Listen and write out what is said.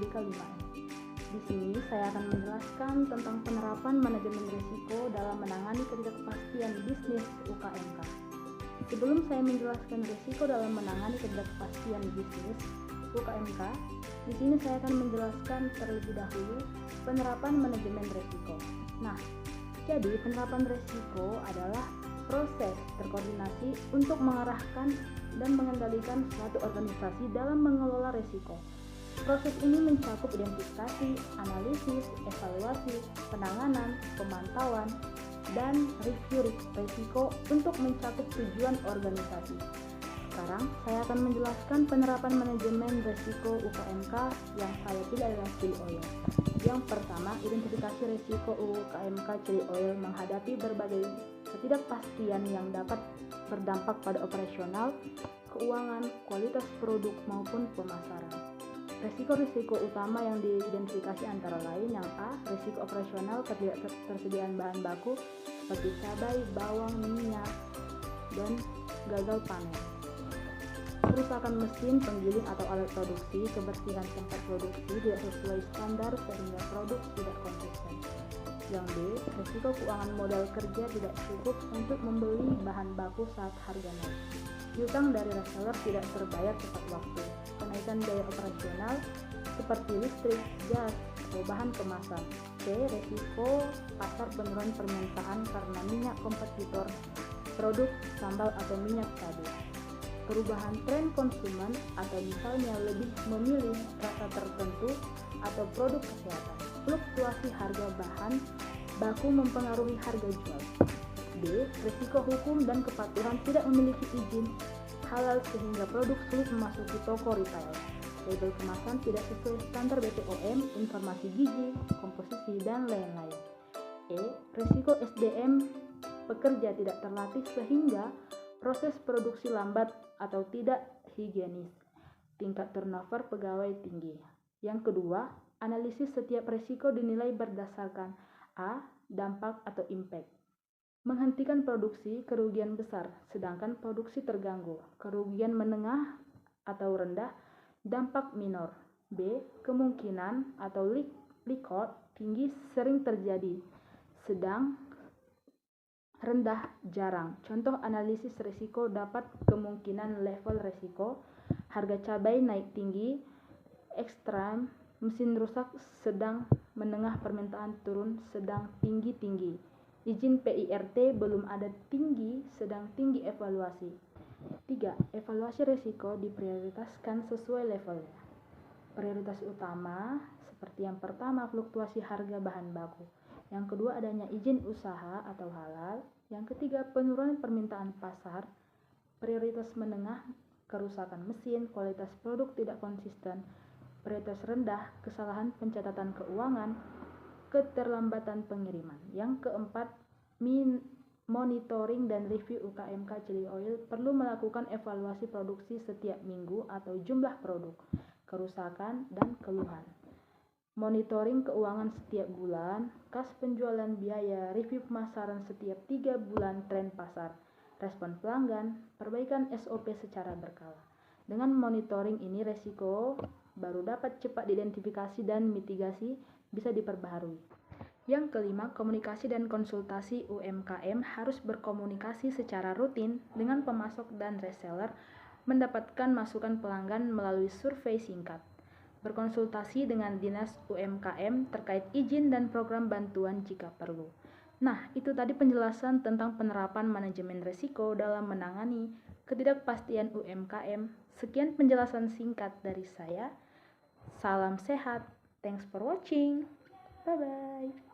BK5M. Di sini saya akan menjelaskan tentang penerapan manajemen risiko dalam menangani ketidakpastian bisnis UKMK. Sebelum saya menjelaskan risiko dalam menangani ketidakpastian bisnis UKMK, di sini saya akan menjelaskan terlebih dahulu penerapan manajemen risiko. Nah, jadi penerapan risiko adalah proses terkoordinasi untuk mengarahkan dan mengendalikan suatu organisasi dalam mengelola risiko. Proses ini mencakup identifikasi, analisis, evaluasi, penanganan, pemantauan, dan review risiko untuk mencakup tujuan organisasi. Sekarang saya akan menjelaskan penerapan manajemen risiko UKMK yang saya pilih adalah chili oil. Yang pertama, identifikasi risiko UKMK chili oil menghadapi berbagai ketidakpastian yang dapat berdampak pada operasional, keuangan, kualitas produk maupun pemasaran. Risiko-risiko utama yang diidentifikasi antara lain yang A. Risiko operasional ketidaktersediaan bahan baku seperti cabai, bawang, minyak, dan gagal panen. Kerusakan mesin, penggiling atau alat produksi, kebersihan tempat produksi tidak sesuai standar sehingga produk tidak konsisten. Yang B. Risiko keuangan modal kerja tidak cukup untuk membeli bahan baku saat harga naik. Piutang dari reseller tidak terbayar tepat waktu. Kenaikan biaya operasional seperti listrik, gas, atau bahan kemasan. C. Risiko pasar penurunan permintaan karena minyak kompetitor, produk sambal atau minyak cabai. Perubahan tren konsumen atau misalnya lebih memilih rasa tertentu atau produk kesehatan. Fluktuasi harga bahan baku mempengaruhi harga jual. D. Risiko hukum dan kepatuhan tidak memiliki izin halal sehingga produk sulit memasuki toko retail. Label kemasan tidak sesuai standar BPOM, informasi gizi, komposisi, dan lain-lain. E. Risiko SDM pekerja tidak terlatih sehingga proses produksi lambat atau tidak higienis. Tingkat turnover pegawai tinggi. Yang kedua, analisis setiap risiko dinilai berdasarkan A. Dampak atau impact. Menghentikan produksi, kerugian besar, sedangkan produksi terganggu. Kerugian menengah atau rendah, dampak minor. B. Kemungkinan atau likelihood tinggi sering terjadi, sedang rendah jarang. Contoh analisis risiko dapat kemungkinan level risiko, harga cabai naik tinggi, ekstrem, mesin rusak, sedang menengah, permintaan turun, sedang tinggi. Izin PIRT belum ada, tinggi, sedang tinggi. Evaluasi. 3. Evaluasi risiko diprioritaskan sesuai levelnya. Prioritas utama seperti yang pertama, fluktuasi harga bahan baku. Yang kedua, adanya izin usaha atau halal. Yang ketiga, penurunan permintaan pasar. Prioritas menengah, kerusakan mesin, kualitas produk tidak konsisten. Prioritas rendah, kesalahan pencatatan keuangan, keterlambatan pengiriman. Yang keempat, monitoring dan review UKMK chili oil perlu melakukan evaluasi produksi setiap minggu atau jumlah produk, kerusakan, dan keluhan. Monitoring keuangan setiap bulan, kas penjualan biaya, review pemasaran setiap 3 bulan, tren pasar, respon pelanggan, perbaikan SOP secara berkala. Dengan monitoring ini resiko baru dapat cepat diidentifikasi dan mitigasi bisa diperbaharui. Yang kelima, komunikasi dan konsultasi UMKM harus berkomunikasi secara rutin dengan pemasok dan reseller, mendapatkan masukan pelanggan melalui survei singkat. Berkonsultasi dengan dinas UMKM terkait izin dan program bantuan jika perlu. Nah, itu tadi penjelasan tentang penerapan manajemen risiko dalam menangani ketidakpastian UMKM. Sekian penjelasan singkat dari saya. Salam sehat. Thanks for watching. Bye-bye.